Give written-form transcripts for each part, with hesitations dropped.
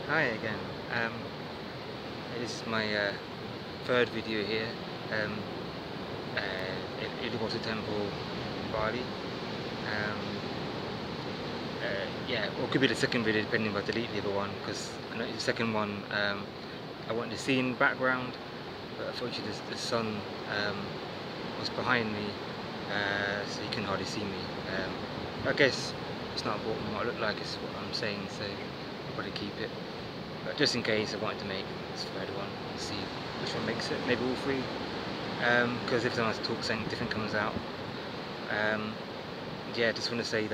Hi again. Um, this is my third video here. Um, Uluwatu Temple in Bali. Yeah, or could be the second video depending if I delete the other one, because I know the second one I wanted to see in the background, but unfortunately the sun was behind me, so you can hardly see me. I guess it's not important what I look like, it's what I'm saying, so I'll probably keep it. But just in case, I wanted to make this third one and see which one makes it, maybe all three, because every time I talk something different comes out. Yeah, just want to say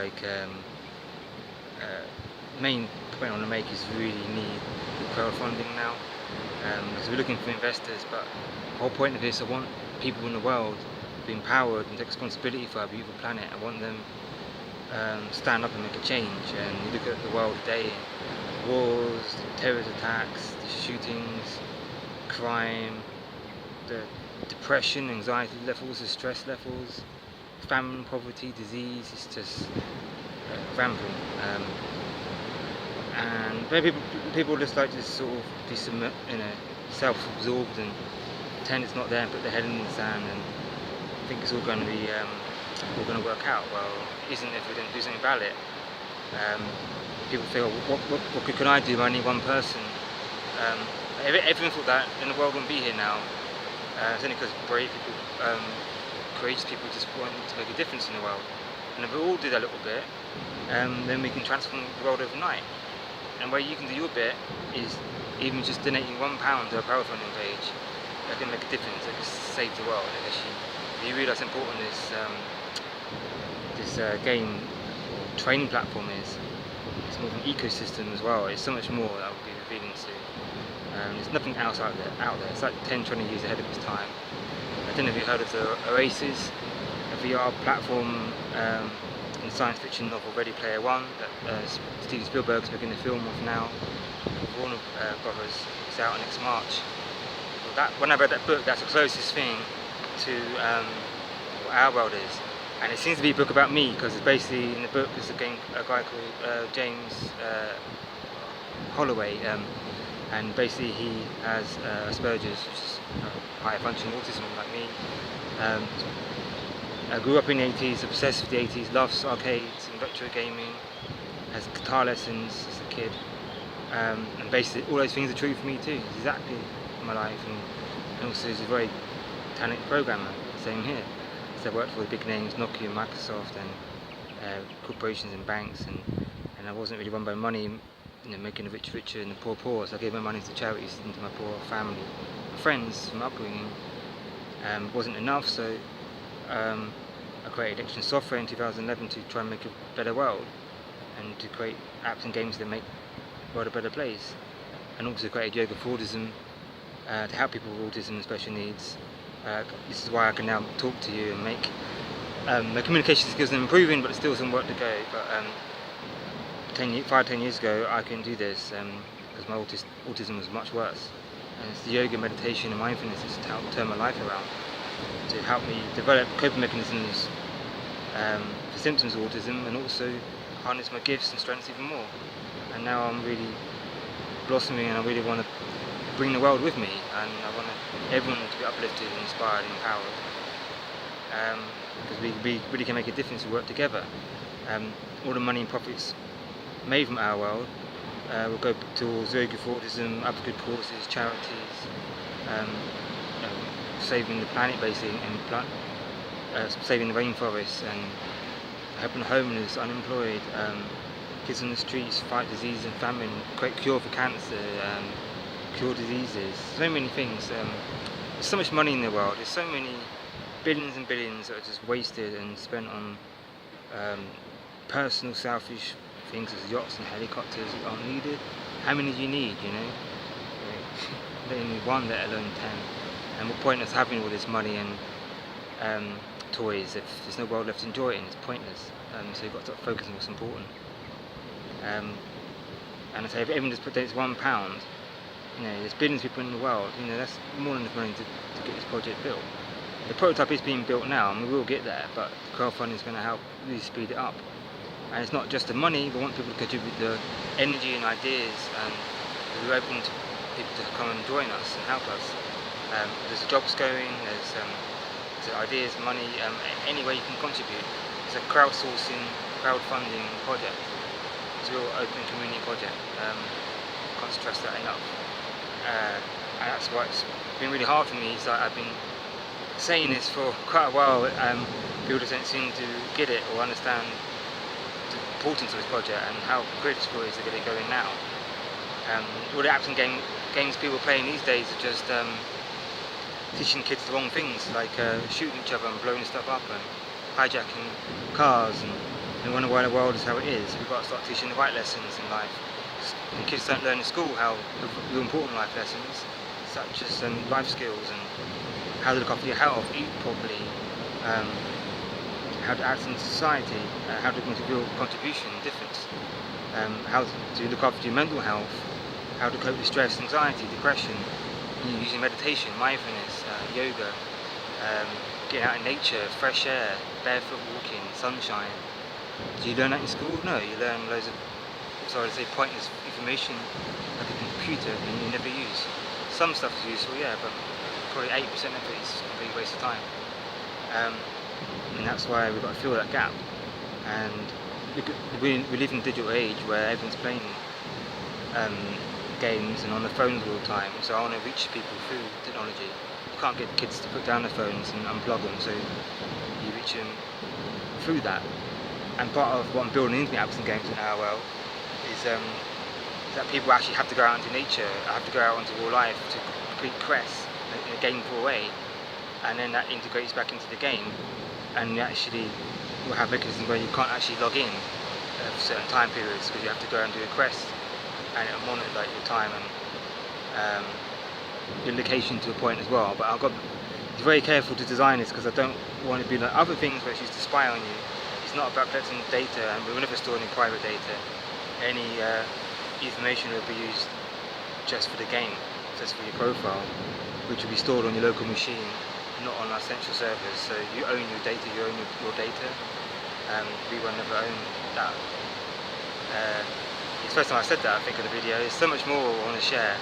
main point I want to make is we really need crowdfunding now, because we're looking for investors, but the whole point of this, I want people in the world to be empowered and take responsibility for our beautiful planet. I want them stand up and make a change. And you look at the world today, wars, terrorist attacks, the shootings, crime, the depression, anxiety levels, the stress levels, famine, poverty, disease, it's just rampant. And maybe people just like to sort of be self-absorbed and pretend it's not there and put their head in the sand and think it's all going to be all going to work out. Well, it isn't if we don't do something about it. People feel, what can I do? I'm only one person. Everyone thought that, then the world wouldn't be here now. It's only because brave people, courageous people just want to make a difference in the world. And if we all do that a little bit, then we can transform the world overnight. And where you can do your bit is even just donating £1 to a crowdfunding page. That can make a difference. That can save the world. If you realise how important this game training platform is. It's more of an ecosystem as well. It's so much more that I will be revealing soon. There's nothing else out there. It's like 10-20 years ahead of its time. I don't know if you've heard of the Oasis, a VR platform in science fiction novel Ready Player One that Steven Spielberg's making a film of now. Warner Brothers. It's out next March. When I read that book, that's the closest thing to what our world is. And it seems to be a book about me, because it's basically, in the book, there's a guy called James Holloway, and basically he has Asperger's, which is higher functioning autism like me. I grew up in the 80s, obsessed with the 80s, loves arcades and retro gaming, has guitar lessons as a kid, and basically all those things are true for me too. It's exactly my life, and also he's a very talented programmer, same here. So I worked for the big names, Nokia, Microsoft, and corporations and banks, and I wasn't really run by money, making the rich richer and the poor poor. So I gave my money to charities and to my poor family, my friends from upbringing. Wasn't enough, so I created Action Software in 2011 to try and make a better world, and to create apps and games that make the world a better place, and also created Yoga for Autism to help people with autism and special needs. This is why I can now talk to you and make my communication skills are improving, but there's still some work to go. But 5-10 years ago, I couldn't do this because my autism was much worse. And it's the yoga, meditation, and mindfulness to help turn my life around, to help me develop coping mechanisms for symptoms of autism, and also harness my gifts and strengths even more. And now I'm really blossoming, and I really want to bring the world with me, and I want everyone to be uplifted, inspired, and empowered, because we really can make a difference if we work together. All the money and profits made from our world will go towards Yoga for Autism, other good causes, charities, saving the planet basically, and saving the rainforests, and helping homeless, unemployed, kids on the streets, fight disease and famine, create cure for cancer, cure diseases, so many things. There's so much money in the world, there's so many billions and billions that are just wasted and spent on personal selfish things as yachts and helicopters that aren't needed. How many do you need, They don't need one, let alone 10. And what point is having all this money and toys if there's no world left to enjoy it in? It's pointless. So you've got to focus on what's important. And I say, if everyone just donates £1, there's billions of people in the world, that's more than enough money to get this project built. The prototype is being built now, and we will get there, but crowdfunding is going to help really speed it up. And it's not just the money, we want people to contribute the energy and ideas and We're open to people to come and join us and help us. There's jobs going, there's ideas, money, any way you can contribute. It's a crowdsourcing, crowdfunding project. It's a real open community project. Can't stress that enough. And that's why it's been really hard for me. It's like I've been saying this for quite a while. People don't seem to get it or understand the importance of this project and how critical it is to get it going now. All the apps and games people are playing these days are just teaching kids the wrong things, like shooting each other and blowing stuff up and hijacking cars, and they wonder why the world is how it is. We've got to start teaching the right lessons in life. And kids don't learn in school how the important life lessons, such as life skills and how to look after your health, eat properly, how to act in society, how to make a real contribution, difference, how to look after your mental health, how to cope with stress, anxiety, depression, using meditation, mindfulness, yoga, getting out in nature, fresh air, barefoot walking, sunshine. Do you learn that in school? No, you learn loads of, pointless information like a computer that you never use. Some stuff is useful, yeah, but probably 80% of it is a complete waste of time. And that's why we've got to fill that gap. And we live in a digital age where everyone's playing games and on the phones all the time, so I want to reach people through technology. You can't get kids to put down their phones and unplug them, so you reach them through that. And part of what I'm building into the apps and games in our world is that people actually have to go out into nature, have to go out into real life to complete quests in a gameful way, and then that integrates back into the game, and you actually will have mechanisms where you can't actually log in for certain time periods because you have to go and do a quest, and it'll monitor your time and your location to a point as well. But I've got to be very careful to design this because I don't want it to be like other things where it's used to spy on you. It's not about collecting data, and we will never store any private data. Any information will be used just for the game, just for your profile, which will be stored on your local machine, not on our central servers. So you own your data, you own your data. We will never own that. It's the first time I said that, I think, in the video. There's so much more I want to share.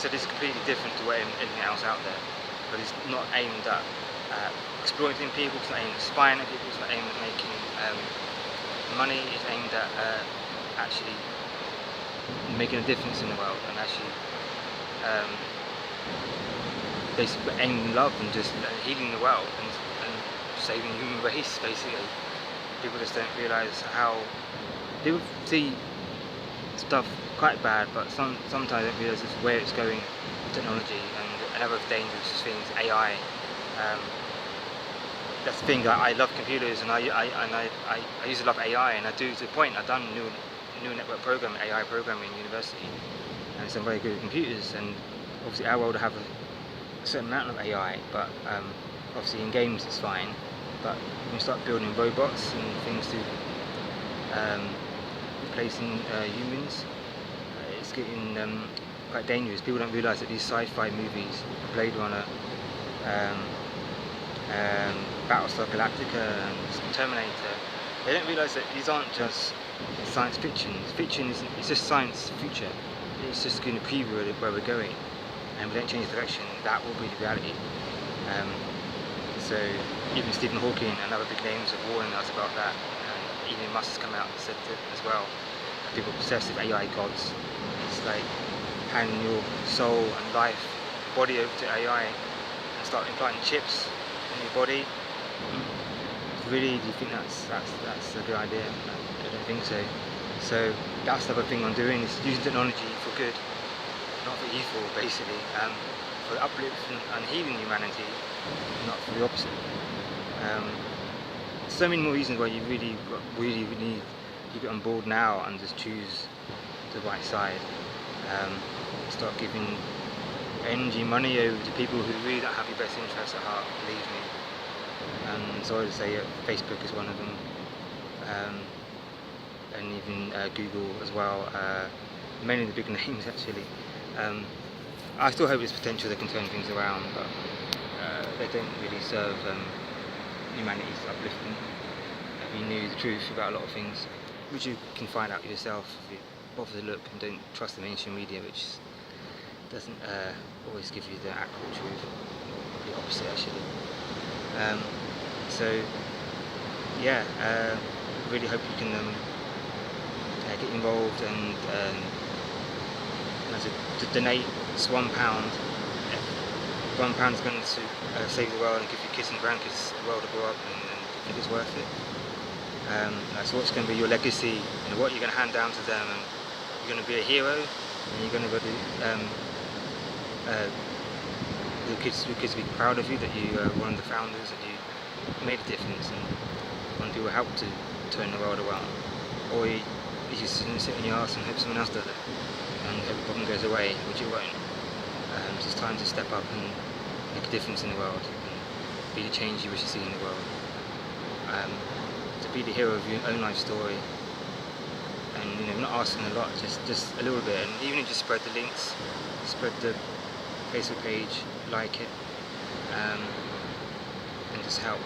So this is completely different to anything else out there. But it's not aimed at exploiting people, it's not aimed at spying at people, it's not aimed at making money, it's aimed at actually making a difference in the world and actually basically aiming love and just healing the world and saving the human race, basically. People just don't realise how people see stuff quite bad, but sometimes they don't realise where it's going with technology and another dangerous things, AI. That's the thing. I love computers and I used to love AI, and I do to the point. I've done new network programming, AI programming in university, and so I'm very good at computers. And obviously our world will have a certain amount of AI, but obviously in games it's fine. But when you start building robots and things to replacing humans, it's getting quite dangerous. People don't realise that these sci-fi movies, Blade Runner, Battlestar Galactica and Terminator, they don't realise that these aren't just science fiction. Fiction it's just science future. It's just going to preview where we're going, and we don't change direction, that will be the reality. So even Stephen Hawking and other big names are warning us about that. And Elon Musk has come out and said it as well. People obsessed with AI gods. It's like handing your soul and life, body over to AI and start implanting chips in your body. Really, do you think that's a good idea? I don't think so. So that's the other thing I'm doing, is using technology for good, not for evil, basically, for uplifting and healing humanity, not for the opposite. So many more reasons why you really need to get on board now and just choose the right side. Start giving energy, money over to people who really don't have your best interests at heart, believe me. And sorry to say Facebook is one of them, and even Google as well, mainly the big names actually. I still hope there's potential they can turn things around, but they don't really serve humanity's uplifting. If you knew the truth about a lot of things, which you can find out yourself if you bother to look and don't trust the mainstream media, which doesn't always give you the accurate truth. The opposite, actually. So yeah, really hope you can get involved and to donate. It's £1. £1 is going to save the world and give your kids and grandkids a world to grow up in, and I think it's worth it. So what's going to be your legacy, what you're going to hand down to them, and you're going to be a hero, and you're going to be your kids will be proud of you, that you are one of the founders, that you made a difference and one people help to turn the world around. Or you just sit on your ass and hope someone else does it and hope the problem goes away, which it won't. So it's time to step up and make a difference in the world and be the change you wish to see in the world. To be the hero of your own life story, and not asking a lot, just a little bit, and even if you just spread the links, spread the Facebook page, like it, and just help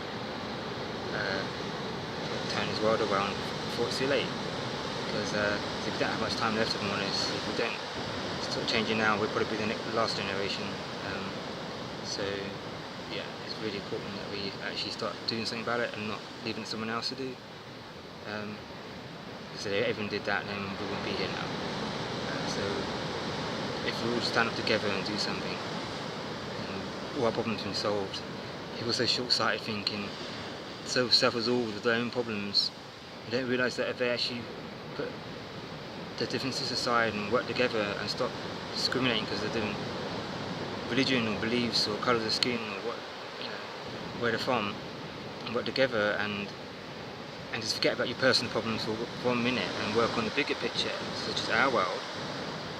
turn this world around before it's too late. Because if we don't have much time left, if I'm honest, if we don't start changing now, we'll probably be the last generation. So yeah, it's really important that we actually start doing something about it and not leaving it to someone else to do. Because if everyone did that, then we wouldn't be here now. So if we all stand up together and do something, all our problems have been solved. People are so short-sighted thinking, so self-absorbed with their own problems, they don't realise that if they actually put their differences aside and work together and stop discriminating because they're doing religion or beliefs or colour of the skin or where they're from, and work together and just forget about your personal problems for 1 minute and work on the bigger picture, such as our world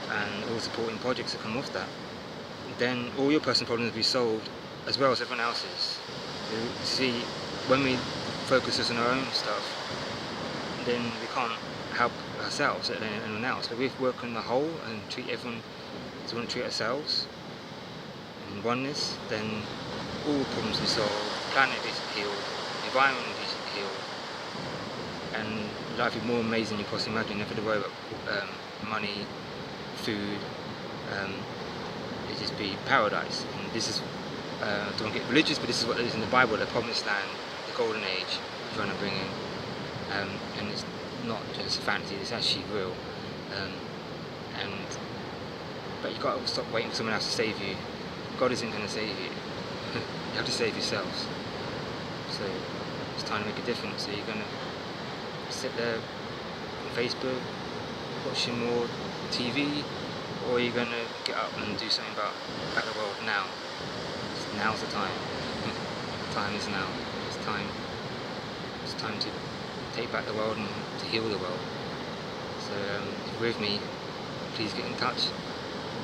and all supporting projects that come off that, then all your personal problems will be solved as well as everyone else's. You see, when we focus just on our own stuff, then we can't help ourselves and anyone else. But if we work on the whole and treat everyone as we want to treat ourselves in oneness, then all problems will be solved, the planet will be healed, the environment will be healed, and life will be more amazing than you possibly imagine. You never have to worry about money, food. It'll just be paradise. And this is, don't get religious, but this is what it is in the Bible, the promised land, the golden age, trying to bring in. And it's not just fantasy, it's actually real. But you've got to stop waiting for someone else to save you. God isn't going to save you. You have to save yourselves. So it's time to make a difference. So you're going to sit there on Facebook, watching more TV, or you're going to get up and do something about the world now. Now's the time. The time is now. It's time to take back the world and to heal the world. So if you're with me, please get in touch.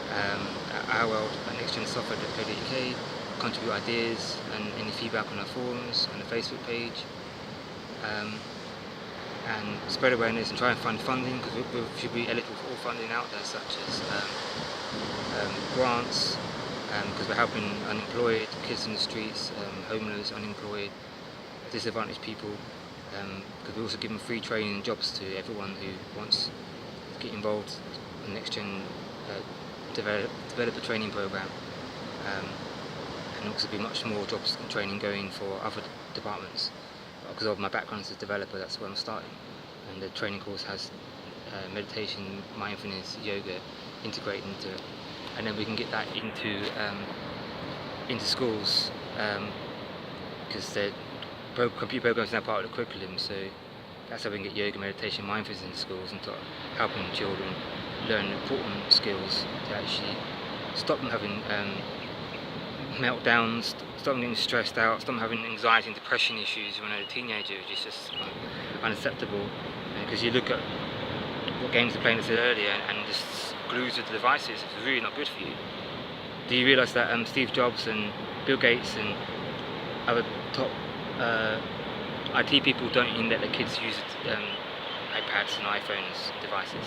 At our world at nextgensoftware.co.uk, contribute ideas and any feedback on our forums, on the Facebook page, and spread awareness and try and find funding, because we should be eligible for all funding out there, such as grants, because we're helping unemployed, kids in the streets, homeless, unemployed, disadvantaged people, because we're also giving free training and jobs to everyone who wants to get involved in the NextGen developer training program, and also be much more jobs and training going for other departments. Because of my background as a developer, that's where I'm starting, and the training course has meditation, mindfulness, yoga integrated into it, and then we can get that into schools, because the computer programs are now part of the curriculum, so that's how we can get yoga, meditation, mindfulness in schools and start helping children learn important skills to actually stop them having meltdowns, stop them getting stressed out, stop them having anxiety and depression issues when they're a teenager, which is just unacceptable. Because you look at what games they're playing, as I said earlier, and just glued to the devices, it's really not good for you. Do you realise that Steve Jobs and Bill Gates and other top IT people don't even let their kids use iPads and iPhones devices?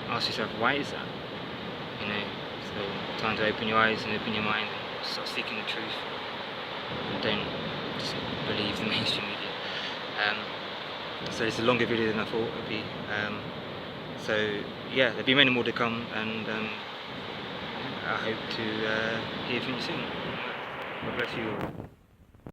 Ask yourself, why is that? So time to open your eyes and open your mind and start seeking the truth, and don't just believe the mainstream media. So it's a longer video than I thought it would be. So yeah, there'll be many more to come, and I hope to hear from you soon. God bless you all.